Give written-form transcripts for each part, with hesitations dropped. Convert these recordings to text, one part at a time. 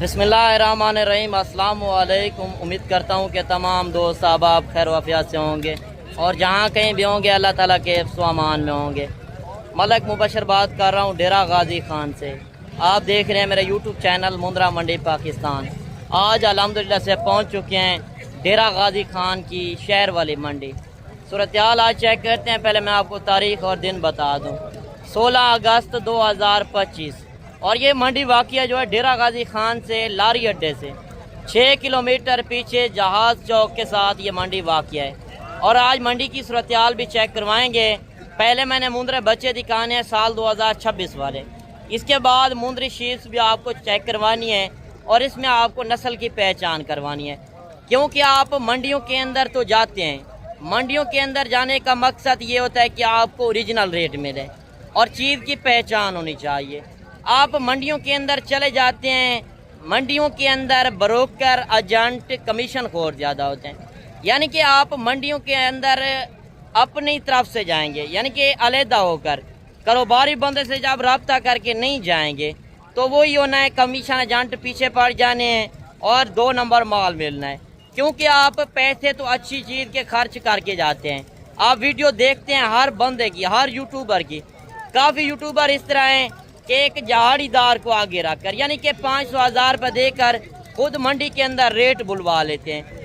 बिस्मिल्लाहिर्रहमानिर्रहीम। अस्सलाम वालेकुम। उम्मीद करता हूँ कि तमाम दोस्त अहबाब खैर वफियत से होंगे और जहाँ कहीं भी होंगे अल्लाह ताला के हिफ्ज़ व अमान में होंगे। मलक मुबशर बात कर रहा हूँ डेरा गाजी खान से। आप देख रहे हैं मेरा यूट्यूब चैनल मुंद्रा मंडी पाकिस्तान। आज अल्हम्दुलिल्लाह से पहुँच चुके हैं डेरा गाजी खान की शहर वाली मंडी। सूरत-ए-हाल आज चेक करते हैं। पहले मैं आपको तारीख़ और दिन बता दूँ, 16 अगस्त 2025। और ये मंडी वाक़या जो है डेरा गाजी खान से लारी अड्डे से 6 किलोमीटर पीछे जहाज़ चौक के साथ ये मंडी वाक़या है। और आज मंडी की सूरत-ए-हाल भी चेक करवाएंगे। पहले मैंने मुंद्रे बच्चे दिखाने हैं साल 2026 वाले, इसके बाद मुंद्री शीप्स भी आपको चेक करवानी है और इसमें आपको नस्ल की पहचान करवानी है। क्योंकि आप मंडियों के अंदर तो जाते हैं, मंडियों के अंदर जाने का मकसद ये होता है कि आपको ओरिजिनल रेट मिले और चीज़ की पहचान होनी चाहिए। आप मंडियों के अंदर चले जाते हैं, मंडियों के अंदर ब्रोकर, एजेंट, कमीशन खोर ज़्यादा होते हैं। यानी कि आप मंडियों के अंदर अपनी तरफ से जाएंगे, यानी कि अलहदा होकर कारोबारी बंदे से जब रब्ता करके नहीं जाएंगे तो वही होना है, कमीशन एजेंट पीछे पड़ जाने हैं और 2 नंबर माल मिलना है। क्योंकि आप पैसे तो अच्छी चीज़ के खर्च करके जाते हैं। आप वीडियो देखते हैं हर बंदे की, हर यूट्यूबर की। काफ़ी यूट्यूबर इस तरह हैं कि एक जहाड़ीदार को आगे रख कर, यानी कि 500,000 रुपये देकर खुद मंडी के अंदर रेट बुलवा लेते हैं।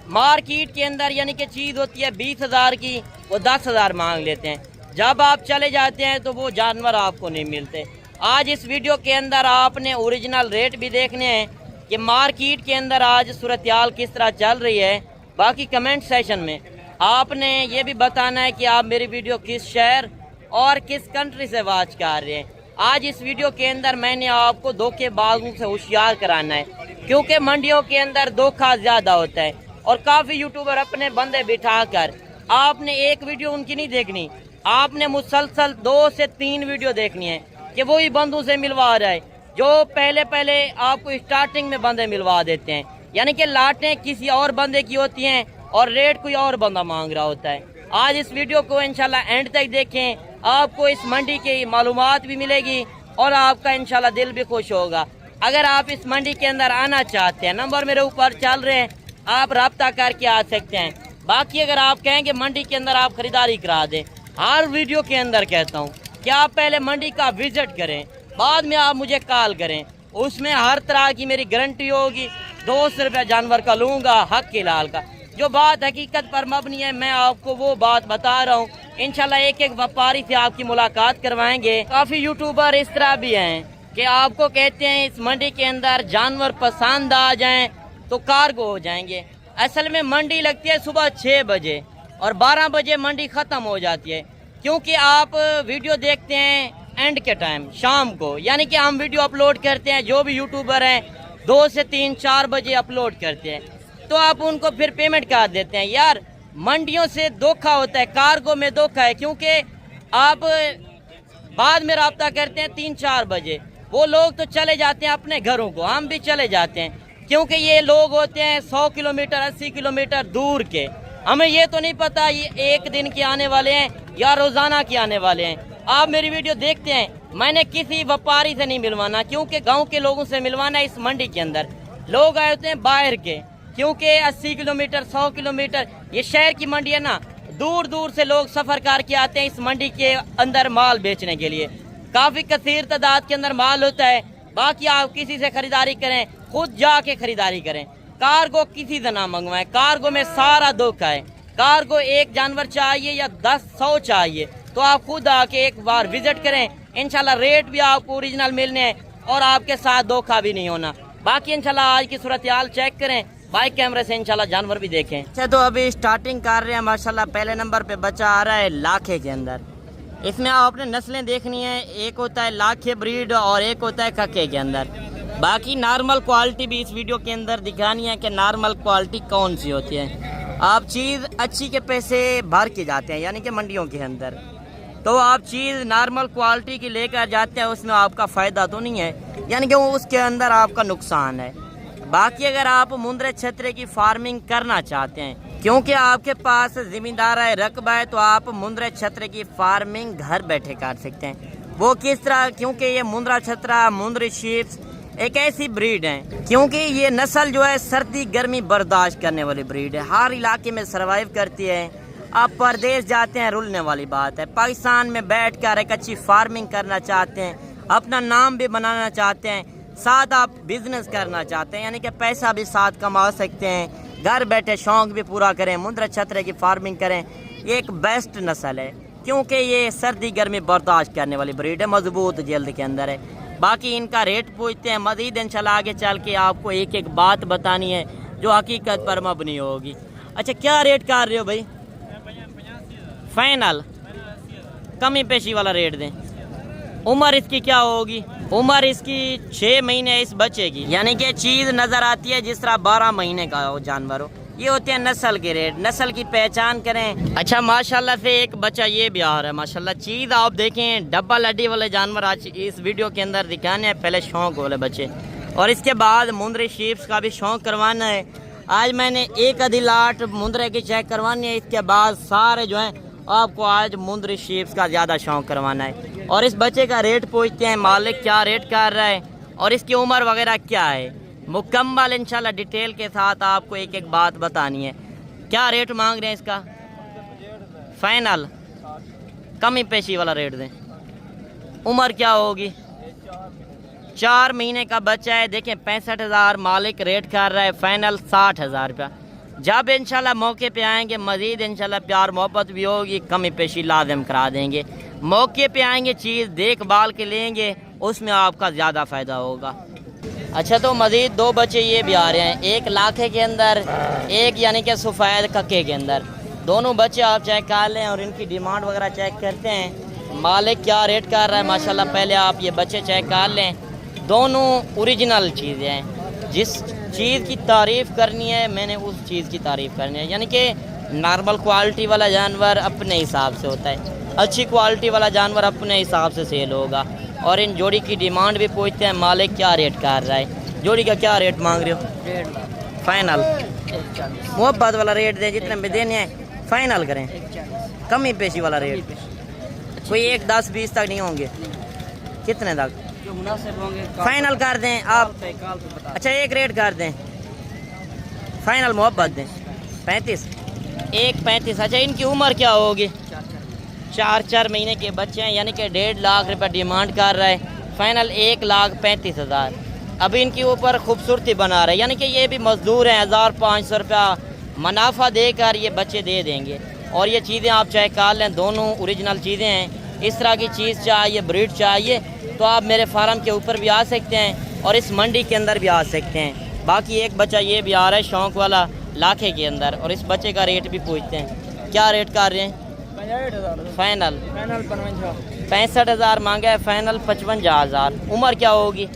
मार्केट के अंदर यानी कि चीज़ होती है 20,000 की, वो 10,000 मांग लेते हैं। जब आप चले जाते हैं तो वो जानवर आपको नहीं मिलते। आज इस वीडियो के अंदर आपने ओरिजिनल रेट भी देखने हैं कि मार्केट के अंदर आज सूरत-ए-हाल किस तरह चल रही है। बाकी कमेंट सेशन में आपने ये भी बताना है कि आप मेरी वीडियो किस शहर और किस कंट्री से वॉच कर रहे हैं। आज इस वीडियो के अंदर मैंने आपको धोखेबाजों से होशियार कराना है, क्योंकि मंडियों के अंदर धोखा ज़्यादा होता है और काफ़ी यूट्यूबर अपने बंदे बिठा कर, आपने एक वीडियो उनकी नहीं देखनी, आपने मुसलसल 2 से 3 वीडियो देखनी है कि वही बंदों से मिलवा रहा है जो पहले आपको स्टार्टिंग में बंदे मिलवा देते हैं। यानी कि लाटें किसी और बंदे की होती हैं और रेट कोई और बंदा मांग रहा होता है। आज इस वीडियो को इंशाल्लाह एंड तक देखें, आपको इस मंडी की मालूमात भी मिलेगी और आपका इंशाल्लाह दिल भी खुश होगा। अगर आप इस मंडी के अंदर आना चाहते हैं, नंबर मेरे ऊपर चल रहे हैं, आप रब्ता करके आ सकते हैं। बाकी अगर आप कहें कि मंडी के अंदर आप खरीदारी करा दें, हर वीडियो के अंदर कहता हूँ कि आप पहले मंडी का विजिट करें, बाद में आप मुझे कॉल करें। उसमें हर तरह की मेरी गारंटी होगी। 200 रुपया जानवर का लूँगा, हक के लाल का। जो बात हकीकत पर मबनी है, मैं आपको वो बात बता रहा हूँ। इंशाल्लाह एक एक व्यापारी से आपकी मुलाकात करवाएंगे। काफ़ी यूट्यूबर इस तरह भी हैं कि आपको कहते हैं इस मंडी के अंदर जानवर पसंद आ जाएं तो कार्गो हो जाएंगे। असल में मंडी लगती है सुबह 6 बजे और 12 बजे मंडी ख़त्म हो जाती है। क्योंकि आप वीडियो देखते हैं एंड के टाइम शाम को, यानी कि हम वीडियो अपलोड करते हैं, जो भी यूट्यूबर हैं 2 से 3, 4 बजे अपलोड करते हैं, तो आप उनको फिर पेमेंट कर देते हैं। यार मंडियों से धोखा होता है, कार्गो में धोखा है। क्योंकि आप बाद में रब्ता करते हैं 3-4 बजे, वो लोग तो चले जाते हैं अपने घरों को, हम भी चले जाते हैं। क्योंकि ये लोग होते हैं 100 किलोमीटर 80 किलोमीटर दूर के। हमें ये तो नहीं पता ये एक दिन के आने वाले हैं या रोज़ाना के आने वाले हैं। आप मेरी वीडियो देखते हैं, मैंने किसी व्यापारी से नहीं मिलवाना, क्योंकि गाँव के लोगों से मिलवाना। इस मंडी के अंदर लोग आए होते हैं बाहर के, क्योंकि 80 किलोमीटर 100 किलोमीटर ये शहर की मंडी है ना, दूर दूर से लोग सफ़र करके आते हैं इस मंडी के अंदर माल बेचने के लिए। काफ़ी कसीर तादाद के अंदर माल होता है। बाकी आप किसी से खरीदारी करें, खुद जाके खरीदारी करें। कार्गो किसी से ना मंगवाएं, कार्गो में सारा धोखा है। कार्गो एक जानवर चाहिए या 10-100 चाहिए तो आप खुद आके एक बार विजिट करें। इंशाल्लाह रेट भी आपको ओरिजिनल मिलने हैं और आपके साथ धोखा भी नहीं होना। बाकी इंशाल्लाह आज की सूरत-ए-हाल चेक करें, बाइक कैमरे से इंशाल्लाह जानवर भी देखें। अच्छा, तो अभी स्टार्टिंग कर रहे हैं माशाल्लाह। पहले नंबर पे बच्चा आ रहा है लाखे के अंदर। इसमें आपने नस्लें देखनी है, एक होता है लाखे ब्रीड और एक होता है कक्के के अंदर। बाकी नॉर्मल क्वालिटी भी इस वीडियो के अंदर दिखानी है कि नॉर्मल क्वालिटी कौन सी होती है। आप चीज़ अच्छी के पैसे भर के जाते हैं, यानी कि मंडियों के अंदर तो आप चीज़ नॉर्मल क्वालिटी की लेकर जाते हैं, उसमें आपका फ़ायदा तो नहीं है, यानी कि वो उसके अंदर आपका नुकसान है। बाकी अगर आप मुंद्रे छतरे की फार्मिंग करना चाहते हैं, क्योंकि आपके पास ज़मींदार है, रकबा है, तो आप मुंद्रे छतरे की फार्मिंग घर बैठे कर सकते हैं। वो किस तरह, क्योंकि ये मुंद्रा छतरा, मुंद्री शीप्स ایک ایسی بریڈ ہے کیونکہ یہ نسل جو ہے سردی گرمی برداشت کرنے والی بریڈ ہے، ہر علاقے میں سروائیو کرتی ہے۔ آپ پردیس جاتے ہیں رلنے والی بات ہے، پاکستان میں بیٹھ کر ایک اچھی فارمنگ کرنا چاہتے ہیں، اپنا نام بھی بنانا چاہتے ہیں، ساتھ آپ بزنس کرنا چاہتے ہیں، یعنی کہ پیسہ بھی ساتھ کما سکتے ہیں، گھر بیٹھے شوق بھی پورا کریں، مندرا چھترے کی فارمنگ کریں، یہ ایک بیسٹ نسل ہے کیونکہ یہ سردی گرمی برداشت کرنے والی بریڈ ہے، مضبوط جلد کے اندر ہے۔ باقی ان کا ریٹ پوچھتے ہیں، مزید انشاءاللہ آگے چل کے آپ کو ایک ایک بات بتانی ہے جو حقیقت پر مبنی ہوگی۔ اچھا کیا ریٹ کر رہے ہو بھائی؟ فائنل کمی پیشی والا ریٹ دیں۔ عمر اس کی کیا ہوگی؟ عمر اس کی 6 مہینے اس بچے کی، یعنی کہ چیز نظر آتی ہے جس طرح 12 مہینے کا ہو جانور ہو۔ یہ ہوتے ہیں نسل کے ریٹ، نسل کی پہچان کریں۔ اچھا ماشاءاللہ سے ایک بچہ یہ بھی آ رہا ہے ماشاءاللہ، چیز آپ دیکھیں، ڈبل ہڈی والے جانور آج اس ویڈیو کے اندر دکھانے ہیں، پہلے شوق والے بچے اور اس کے بعد مندری شیپس کا بھی شوق کروانا ہے۔ آج میں نے ایک آدھی لاٹ مندرے کی چیک کروانی ہے، اس کے بعد سارے جو ہیں آپ کو آج مندری شیپس کا زیادہ شوق کروانا ہے۔ اور اس بچے کا ریٹ پوچھتے ہیں، مالک کیا ریٹ کر رہا ہے اور اس کی عمر وغیرہ کیا ہے، مکمل انشاءاللہ ڈیٹیل کے ساتھ آپ کو ایک ایک بات بتانی ہے۔ کیا ریٹ مانگ رہے ہیں اس کا؟ فائنل کمی پیشی والا ریٹ دیں۔ عمر کیا ہوگی؟ 4 مہینے کا بچہ ہے، دیکھیں 65,000 مالک ریٹ کر رہا ہے، فائنل 60,000 روپیہ۔ جب انشاءاللہ موقع پہ آئیں گے مزید انشاءاللہ پیار محبت بھی ہوگی، کمی پیشی لازم کرا دیں گے۔ موقع پہ آئیں گے چیز دیکھ بھال کے لیں گے، اس میں آپ کا زیادہ فائدہ ہوگا۔ اچھا تو مزید 2 بچے یہ بھی آ رہے ہیں، ایک لاکھے کے اندر، ایک یعنی کہ سفید ککے کے اندر۔ دونوں بچے آپ چیک کر لیں اور ان کی ڈیمانڈ وغیرہ چیک کرتے ہیں، مالک کیا ریٹ کر رہا ہے ماشاءاللہ۔ پہلے آپ یہ بچے چیک کر لیں، دونوں اوریجنل چیزیں ہیں، جس چیز کی تعریف کرنی ہے میں نے اس چیز کی تعریف کرنی ہے، یعنی کہ نارمل کوالٹی والا جانور اپنے حساب سے ہوتا ہے، اچھی کوالٹی والا جانور اپنے حساب سے سیل ہوگا۔ اور ان جوڑی کی ڈیمانڈ بھی پوچھتے ہیں، مالک کیا ریٹ کر رہا ہے، جوڑی کا کیا ریٹ مانگ رہے ہو؟ 1.5 فائنل محبت والا ریٹ دیں، جتنے بھی دینے ہیں فائنل کریں، کمی پیشی والا ریٹ کوئی 1 10 20 تک نہیں ہوں گے، کتنے تک مناسب ہوں گے فائنل کر دیں آپ؟ اچھا ایک ریٹ کر دیں، فائنل محبت دیں 35، 1.35۔ اچھا ان کی عمر کیا ہوگی؟ 4 مہینے کے بچے ہیں، یعنی کہ 1.5 لاکھ روپے ڈیمانڈ کر رہا ہے، فائنل 1,35,000۔ ابھی ان کے اوپر خوبصورتی بنا رہا ہے، یعنی کہ یہ بھی مزدور ہیں، 1,500 روپیہ منافع دے کر یہ بچے دے دیں گے۔ اور یہ چیزیں آپ چیک کر لیں، دونوں اوریجنل چیزیں ہیں۔ اس طرح کی چیز چاہیے، بریڈ چاہیے تو آپ میرے فارم کے اوپر بھی آ سکتے ہیں اور اس منڈی کے اندر بھی آ سکتے ہیں۔ باقی ایک بچہ یہ بھی آ رہا ہے شوق والا لاکھے کے اندر، اور اس بچے کا ریٹ بھی پوچھتے ہیں، کیا ریٹ کر رہے ہیں؟ فائنل 65,000 مانگا ہے، فائنل 55,000۔ عمر کیا ہوگی؟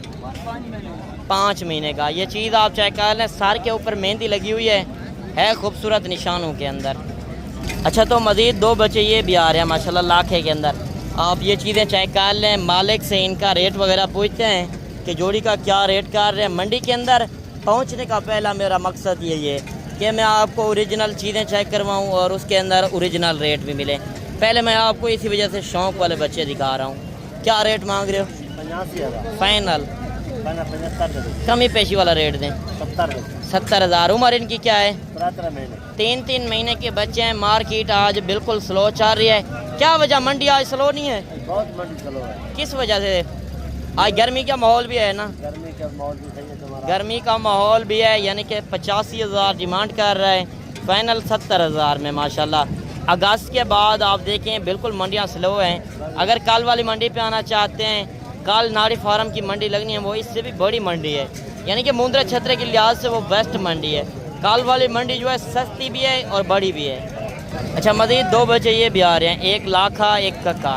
5 مہینے کا۔ یہ چیز آپ چیک کر لیں، سر کے اوپر مہندی لگی ہوئی ہے خوبصورت نشانوں کے اندر۔ اچھا تو مزید 2 بچے یہ بھی آ رہے ہیں ماشاءاللہ لاکھے کے اندر، آپ یہ چیزیں چیک کر لیں، مالک سے ان کا ریٹ وغیرہ پوچھتے ہیں کہ جوڑی کا کیا ریٹ کر رہے ہیں۔ منڈی کے اندر پہنچنے کا پہلا میرا مقصد یہی ہے کہ میں آپ کو اوریجنل چیزیں چیک کرواؤں اور اس کے اندر اوریجنل ریٹ بھی ملے۔ پہلے میں آپ کو اسی وجہ سے شوق والے بچے دکھا رہا ہوں۔ کیا ریٹ مانگ رہے ہو؟ 85,000 فائنل 75,000 کمی پیشی والا ریٹ دیں، 70,000۔ عمر ان کی کیا ہے؟ 17 مہینے 3 مہینے کے بچے ہیں۔ مارکیٹ آج بالکل سلو چل رہی ہے، کیا وجہ منڈی آج سلو نہیں ہے؟ بہت منڈی چلو ہے، کس وجہ سے؟ آج گرمی کا ماحول بھی ہے نا، گرمی کا ماحول بھی صحیح ہے تمہارا، گرمی کا ماحول بھی ہے، یعنی کہ 85,000 ڈیمانڈ کر رہا ہے، فائنل 70,000 میں ماشاءاللہ۔ اگست کے بعد آپ دیکھیں بالکل منڈیاں سلو ہیں۔ اگر کل والی منڈی پہ آنا چاہتے ہیں، کل ناڑی فارم کی منڈی لگنی ہے، وہ اس سے بھی بڑی منڈی ہے، یعنی کہ مندرا چھترے کے لحاظ سے وہ بیسٹ منڈی ہے۔ کل والی منڈی جو ہے سستی بھی ہے اور بڑی بھی ہے۔ اچھا مزید 2 بچے یہ بھی آ رہے ہیں، ایک لاکھا ایک ککا،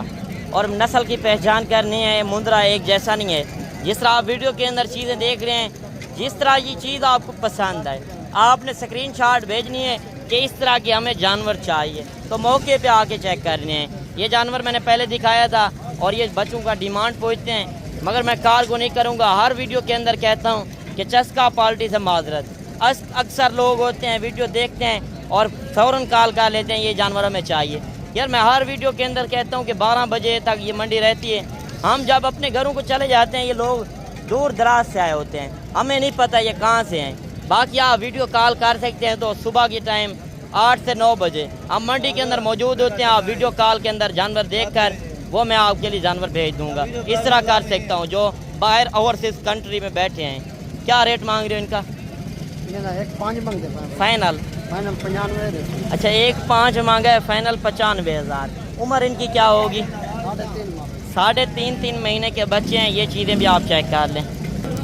اور نسل کی پہچان کرنی ہے، مندرا ایک جیسا نہیں ہے۔ جس طرح آپ ویڈیو کے اندر چیزیں دیکھ رہے ہیں، جس طرح یہ چیز آپ کو پسند ہے، آپ نے اسکرین شاٹ بھیجنی ہے کہ اس طرح کے ہمیں جانور چاہیے، تو موقع پہ آ کے چیک کرنے ہیں۔ یہ جانور میں نے پہلے دکھایا تھا اور یہ بچوں کا ڈیمانڈ پوچھتے ہیں، مگر میں کارگو نہیں کروں گا، ہر ویڈیو کے اندر کہتا ہوں کہ چسکا پالٹی سے معذرت۔ اکثر لوگ ہوتے ہیں ویڈیو دیکھتے ہیں اور فوراً کال کر لیتے ہیں یہ جانور ہمیں چاہیے۔ یار میں ہر ویڈیو کے اندر کہتا ہوں کہ 12 بجے تک یہ منڈی رہتی ہے، ہم جب اپنے گھروں کو چلے جاتے ہیں یہ لوگ دور دراز سے آئے ہوتے ہیں, ہمیں نہیں پتہ یہ کہاں سے ہیں. باقی آپ ویڈیو کال کر سکتے ہیں تو صبح کی ٹائم 8 سے 9 بجے ہم منڈی کے اندر موجود ہوتے ہیں. آپ ویڈیو کال کے اندر جانور دیکھ کر وہ میں آپ کے لیے جانور بھیج دوں گا. اس طرح کر سکتا ہوں جو باہر اوورسیز کنٹری میں بیٹھے ہیں. کیا ریٹ مانگ رہے ہو ان کا؟ 1.5 فائنل 95. اچھا 1.5 مانگا ہے, فائنل 95,000. عمر ان کی کیا ہوگی؟ 3.5 مہینے کے بچے ہیں. یہ چیزیں بھی آپ چیک کر لیں.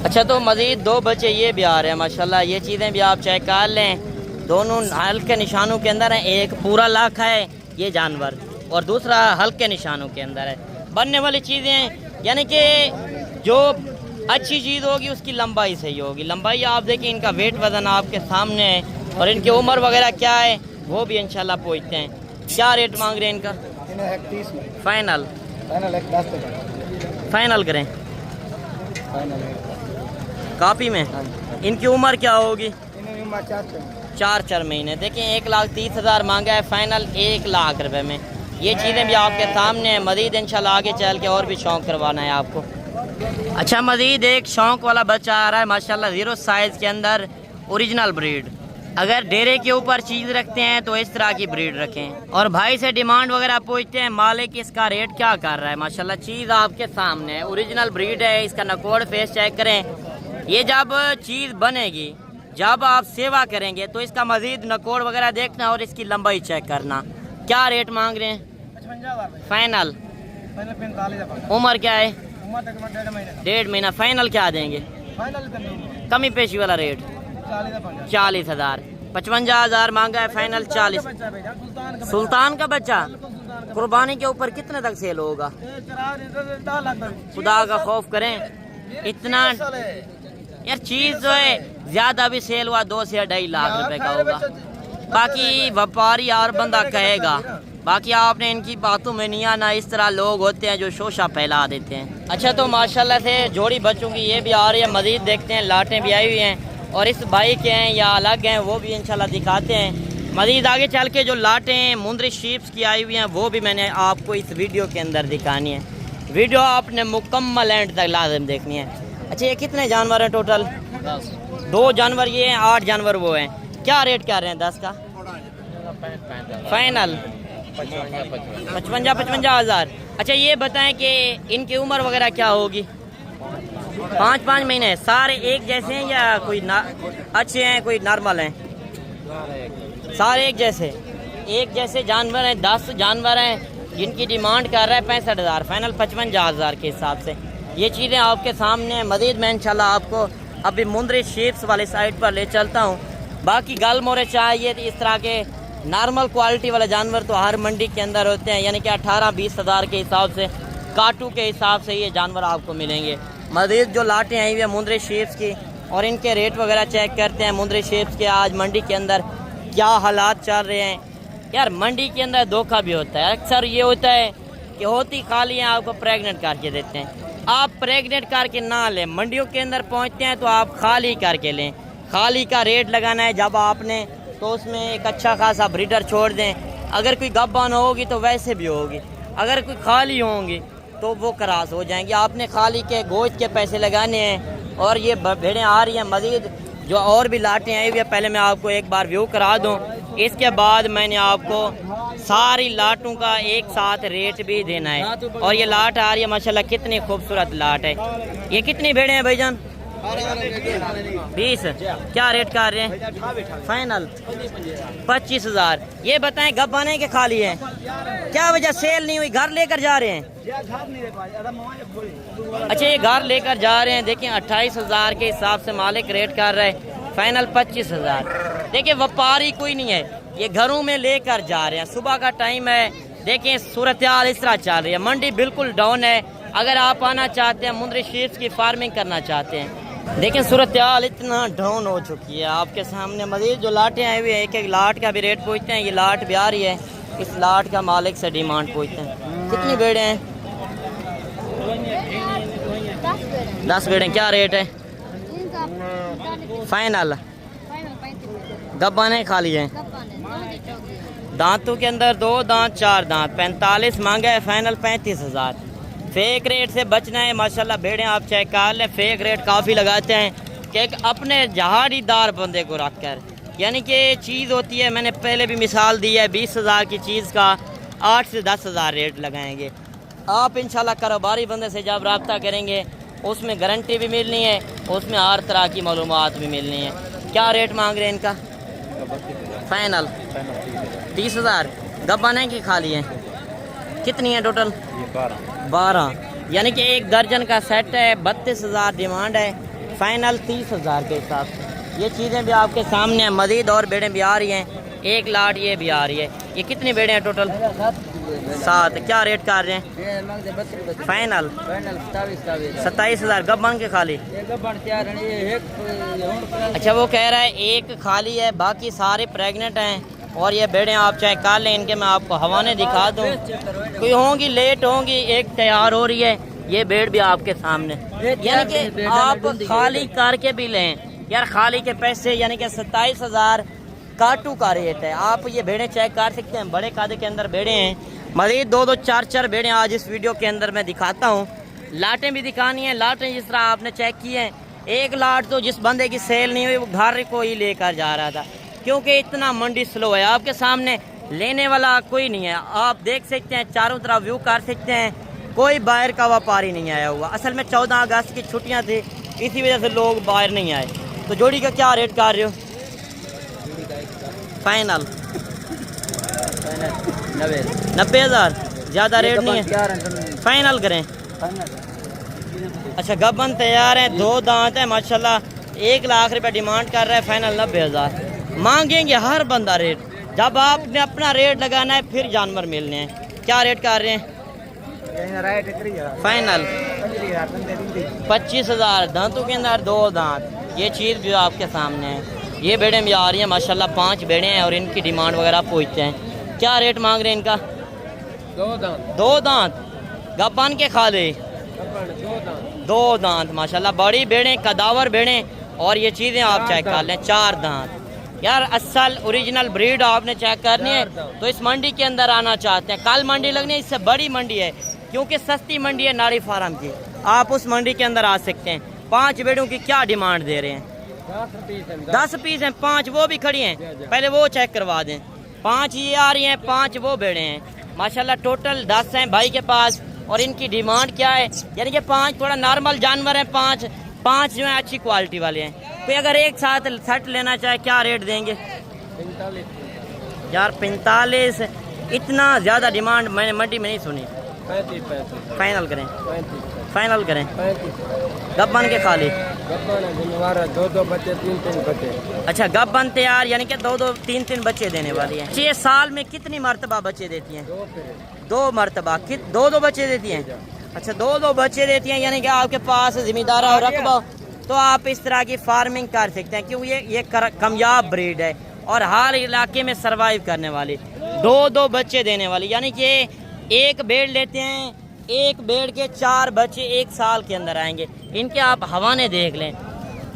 اچھا تو مزید 2 بچے یہ بھی آ رہے ہیں ماشاءاللہ. یہ چیزیں بھی آپ چیک کر لیں. دونوں ہلکے نشانوں کے اندر ہیں. ایک پورا لاکھ ہے یہ جانور اور دوسرا ہلکے نشانوں کے اندر ہے. بننے والی چیزیں یعنی کہ جو اچھی چیز ہوگی اس کی لمبائی صحیح ہوگی. لمبائی آپ دیکھیں, ان کا ویٹ وزن آپ کے سامنے ہے اور ان کی عمر وغیرہ کیا ہے وہ بھی انشاءاللہ پوچھتے ہیں. کیا ریٹ مانگ رہے ہیں ان کا؟ فائنل فائنل کریں کاپی میں. ان کی عمر کیا ہوگی؟ 4 مہینے. دیکھیں 1,30,000 مانگا ہے, فائنل 1 لاکھ روپے میں. یہ چیزیں بھی آپ کے سامنے ہیں. مزید انشاءاللہ آگے چل کے اور بھی شوق کروانا ہے آپ کو. اچھا مزید ایک شوق والا بچہ آ رہا ہے ماشاءاللہ 0 سائز کے اندر, اوریجنل بریڈ. اگر ڈیرے کے اوپر چیز رکھتے ہیں تو اس طرح کی بریڈ رکھیں. اور بھائی سے ڈیمانڈ وغیرہ پوچھتے ہیں مالک اس کا ریٹ کیا کر رہا ہے. ماشاءاللہ چیز آپ کے سامنے ہے, اوریجنل بریڈ ہے. اس کا نکوڑ فیس چیک کریں. یہ جب چیز بنے گی, جب آپ سیوا کریں گے تو اس کا مزید نکوڑ وغیرہ دیکھنا اور اس کی لمبائی چیک کرنا. کیا ریٹ مانگ رہے ہیں؟ فائنل عمر کیا ہے؟ 1.5 مہینہ. فائنل کیا دیں گے؟ کمی پیشی والا ریٹ 40,000. 55,000 مانگا ہے, فائنل 40. سلطان کا بچہ قربانی کے اوپر کتنے تک سیل ہوگا؟ خدا کا خوف کریں, اتنا یار چیز جو ہے زیادہ بھی سیل ہوا 2 سے 2.5 لاکھ روپے کا ہوگا. باقی وپاری اور بندہ کہے گا. باقی آپ نے ان کی باتوں میں نہیں آنا. اس طرح لوگ ہوتے ہیں جو شوشہ پھیلا دیتے ہیں. اچھا تو ماشاءاللہ سے جوڑی بچوں کی یہ بھی آ رہی ہے. مزید دیکھتے ہیں, لاٹیں بھی آئی ہوئی ہیں اور اس بھائی کے ہیں یا الگ ہیں وہ بھی انشاءاللہ دکھاتے ہیں. مزید آگے چل کے جو لاٹیں مندری شیپس کی آئی ہوئی ہیں وہ بھی میں نے آپ کو اس ویڈیو کے اندر دکھانی ہے. ویڈیو آپ نے مکمل اینڈ تک لازم دیکھنی ہے. اچھا یہ کتنے جانور ہیں ٹوٹل؟ 2 جانور یہ ہیں, 8 جانور وہ ہیں. کیا ریٹ کر رہے ہیں 10 کا؟ فائنل 55,000. اچھا یہ بتائیں کہ ان کی عمر وغیرہ کیا ہوگی؟ 5 مہینے. سارے ایک جیسے ہیں یا کوئی اچھے ہیں کوئی نارمل ہیں؟ سارے ایک جیسے جانور ہیں. 10 جانور ہیں جن کی ڈیمانڈ کر رہا ہے 65,000. فائنل 55,000 کے حساب سے. یہ چیزیں آپ کے سامنے ہیں. مزید میں انشاءاللہ آپ کو ابھی مندری شیپس والے سائٹ پر لے چلتا ہوں. باقی گل مورے چاہیے اس طرح کے نارمل کوالٹی والے جانور تو ہر منڈی کے اندر ہوتے ہیں, یعنی کہ 18-20 ہزار کے حساب سے, کاٹو کے حساب سے یہ جانور آپ کو ملیں گے. مزید جو لاٹیں آئی ہوئی ہیں مندری شیپس کی اور ان کے ریٹ وغیرہ چیک کرتے ہیں. مندری شیپس کے آج منڈی کے اندر کیا حالات چل رہے ہیں. یار منڈی کے اندر دھوکہ بھی ہوتا ہے. اکثر یہ ہوتا ہے کہ ہوتی خالی ہیں آپ کو پریگننٹ کر کے دیتے ہیں. آپ پریگننٹ کر کے نہ لیں, منڈیوں کے اندر پہنچتے ہیں تو آپ خالی کر کے لیں. خالی کا ریٹ لگانا ہے جب آپ نے, تو اس میں ایک اچھا خاصا بریڈر چھوڑ دیں. اگر کوئی گبان ہوگی تو ویسے بھی ہوگی, اگر کوئی خالی ہوں گی تو وہ کراس ہو جائیں گی. آپ نے خالی کے گوشت کے پیسے لگانے ہیں. اور یہ بھیڑیں آ رہی ہیں مزید جو اور بھی لاٹیں آئی ہوئی ہیں. پہلے میں آپ کو ایک بار ویو کرا دوں, اس کے بعد میں نے آپ کو ساری لاٹوں کا ایک ساتھ ریٹ بھی دینا ہے. اور یہ لاٹ آ رہی ہے ماشاءاللہ کتنی خوبصورت لاٹ ہے. یہ کتنی بھیڑیں ہیں بھائی جان؟ 20. کیا ریٹ کر رہے ہیں؟ فائنل 25,000. یہ بتائیں گبانے کے خالی ہیں, کیا وجہ سیل نہیں ہوئی؟ گھر لے کر جا رہے ہیں؟ اچھا یہ گھر لے کر جا رہے ہیں. دیکھیں 28,000 کے حساب سے مالک ریٹ کر رہے ہیں. فائنل 25,000. دیکھیں وپاری کوئی نہیں ہے, یہ گھروں میں لے کر جا رہے ہیں. صبح کا ٹائم ہے. دیکھیں صورتحال اس طرح چل رہی ہے. منڈی بالکل ڈاؤن ہے. اگر آپ آنا چاہتے ہیں مندری شیپس کی فارمنگ کرنا چاہتے ہیں, دیکھیں صورتحال اتنا ڈاؤن ہو چکی ہے آپ کے سامنے. مزید جو لاٹیں آئی ہوئی ہیں, ایک ایک لاٹ کا بھی ریٹ پوچھتے ہیں. یہ لاٹ بھی آ رہی ہے, اس لاٹ کا مالک سے ڈیمانڈ پوچھتے ہیں. کتنی بیڑیں ہیں؟ 10 بیڑیں. کیا ریٹ ہے؟ فائنل گبانے خالی ہیں, دانتوں کے اندر 2 دانت 4 دانت. 45 مانگا ہے, فائنل 35,000. फेक रेट से बचना है। माशाल्लाह भेड़ें आप चेक कर लें, फेक रेट काफ़ी लगाते हैं कि एक अपने जहाड़ीदार बंदे को रख कर, यानी कि चीज़ होती है, मैंने पहले भी मिसाल दी है, 20,000 की चीज़ का 8 से 10,000 रेट लगाएंगे। आप इंशाल्लाह कारोबारी बंदे से जब रब्ता करेंगे उसमें गारंटी भी मिलनी है, उसमें हर तरह की मालूमात भी मिलनी है। क्या रेट मांग रहे हैं इनका? फाइनल 30,000। गब्बाने की खाली है, कितनी है टोटल? 12, यानी कि एक दर्जन का सेट है। 32,000 डिमांड है, फाइनल 30,000 के हिसाब से। ये चीज़ें भी आपके सामने हैं, मज़ीद और भेड़ें भी आ रही हैं, एक लाट ये भी आ रही है। ये कितनी भेड़ें हैं टोटल? 7। क्या रेट कर रहे हैं? फाइनल 27,000। गब्बन के खाली? अच्छा, वो कह रहा है एक खाली है, बाकी सारे प्रेग्नेंट हैं। और ये भेड़ें आप चेक कर लें, इनके मैं आपको हवाने दिखा दूँ, कोई होंगी लेट होंगी, एक तैयार हो रही है, ये भेड़ भी आपके सामने। यानी कि आप खाली करके भी लें यार, खाली के पैसे, यानी कि 27,000 काटू का रेट है। आप ये भेड़ें चेक कर सकते हैं, बड़े कादे के अंदर भेड़ें हैं, मज़ीद 2-2, 4-4 भेड़ें आज इस वीडियो के अंदर मैं दिखाता हूँ। लाटें भी दिखानी है, लाटें जिस तरह आपने चेक की हैं। एक लाट तो जिस बंदे की सेल नहीं हुई वो घर को ही लेकर जा रहा था, क्योंकि इतना मंडी स्लो है। आपके सामने लेने वाला कोई नहीं है, आप देख सकते हैं, चारों तरफ व्यू कर सकते हैं, कोई बाहर का व्यापारी नहीं आया हुआ। असल में 14 अगस्त की छुट्टियां थी, इसी वजह से लोग बाहर नहीं आए। तो जोड़ी का क्या रेट कर रहे हो? फाइनल 90,000। ज़्यादा रेट नहीं है, फाइनल करें। अच्छा, गब्बन तैयार है, 2 दांत है माशाल्लाह, 1 लाख रुपये डिमांड कर रहा है, फाइनल 90,000। मांगेंगे हर बंदा रेट, जब आपने अपना रेट लगाना है फिर जानवर मिलने हैं। क्या रेट कर रहे हैं? फाइनल 25,000। दांतों के अंदर 2 दांत, ये चीज़ भी आपके सामने है। ये भेड़ें भी आ रही हैं माशाल्लाह, 5 भेड़ें हैं और इनकी डिमांड वगैरह पूछते हैं। क्या रेट मांग रहे हैं इनका? 2 दांत। गब्बन के खाले 2 दांत माशाल्लाह, बड़ी भेड़ें, कदावर भेड़ें, और ये चीज़ें आप चेक कर लें, 4 दांत। यार असल ओरिजिनल ब्रीड आपने चेक करनी है तो इस मंडी के अंदर आना चाहते हैं। कल मंडी लगनी है, इससे बड़ी मंडी है, क्योंकि सस्ती मंडी है नाड़ी फार्म की। आप उस मंडी के अंदर आ सकते हैं। 5 भेड़ों की क्या डिमांड दे रहे हैं? 10 पीस हैं, 5 वो भी खड़ी हैं, पहले वो चेक करवा दें। 5 ये आ रही हैं, 5 वो भेड़ें हैं माशाल्लाह, टोटल 10 हैं भाई के पास। और इनकी डिमांड क्या है? यानी कि 5 थोड़ा नॉर्मल जानवर हैं, 5 जो हैं अच्छी क्वालिटी वाले हैं। कोई अगर एक साथ सेट लेना चाहे क्या रेट देंगे? 45 यार, 45 इतना ज़्यादा डिमांड मैंने मंडी में नहीं सुनी। 35 फाइनल करें? 35 फाइनल करें। 35 गब्बन के खाली? 2 बच्चे 3 बच्चे। अच्छा, गब्बन तैयार, यानी कि 2 3 बच्चे देने वाली है। 6 साल में कितनी मरतबा बच्चे देती हैं? 2 मरतबा। 2 बच्चे देती हैं? अच्छा, 2 बच्चे देती हैं, यानी कि आपके पास जिम्मेदार और रकबा तो आप इस तरह की फार्मिंग कर सकते हैं, क्योंकि ये कामयाब ब्रीड है और हर इलाके में सरवाइव करने वाली। 2 बच्चे देने वाली, यानी कि एक भेड़ लेते हैं, एक भेड़ के 4 बच्चे 1 साल के अंदर आएंगे। इनके आप हवाने देख लें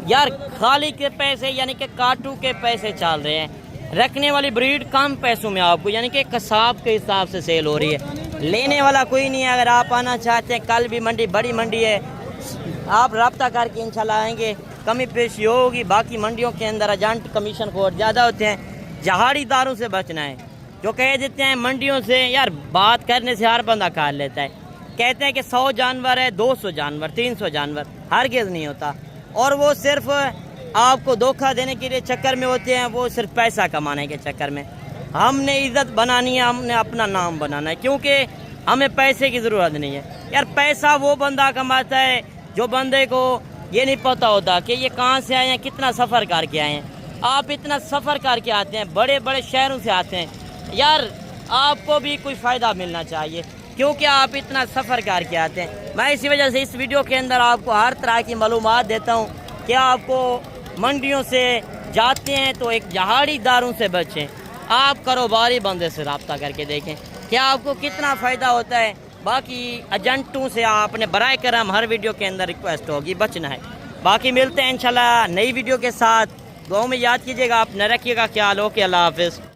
यार, खाली के पैसे, यानी कि काटू के पैसे चल रहे हैं। रखने वाली ब्रीड कम पैसों में आपको, यानी कि कसाब के हिसाब से सेल हो रही है। लेने वाला कोई नहीं है। अगर आप आना चाहते हैं, कल भी मंडी बड़ी मंडी है, आप रब्ता करके इंशाल्लाह आएंगे, कमी पेशी होगी। बाकी मंडियों के अंदर एजेंट कमीशन खोर ज़्यादा होते हैं। जहाड़ीदारों से बचना है, जो कह देते हैं मंडियों से। यार बात करने से हर बंदा कर लेता है, कहते हैं कि 100 जानवर है, 200 जानवर, 300 जानवर, हरगिज़ नहीं होता। और वो सिर्फ आपको धोखा देने के लिए चक्कर में होते हैं, वो सिर्फ पैसा कमाने के चक्कर में। हमने इज्जत बनानी है, हमने अपना नाम बनाना है, क्योंकि हमें पैसे की ज़रूरत नहीं है। यार पैसा वो बंदा कमाता है जो बंदे को ये नहीं पता होता कि ये कहाँ से आए हैं, कितना सफ़र करके आए हैं। आप इतना सफ़र करके आते हैं, बड़े बड़े शहरों से आते हैं, यार आपको भी कोई फ़ायदा मिलना चाहिए, क्योंकि आप इतना सफ़र करके आते हैं। मैं इसी वजह से इस वीडियो के अंदर आपको हर तरह की मालूमात देता हूँ कि आपको मंडियों से जाते हैं तो एक जहाड़ीदारों से बचें। आप कारोबारी बंदे से रब्ता करके देखें कि आपको कितना फ़ायदा होता है। बाकी एजेंटों से आपने बराए करम हर वीडियो के अंदर रिक्वेस्ट होगी, बचना है। बाकी मिलते हैं इंशाल्लाह नई वीडियो के साथ। दुआओं में याद कीजिएगा, आप न रखिएगा ख्याल। ओके, अल्लाह हाफिज़।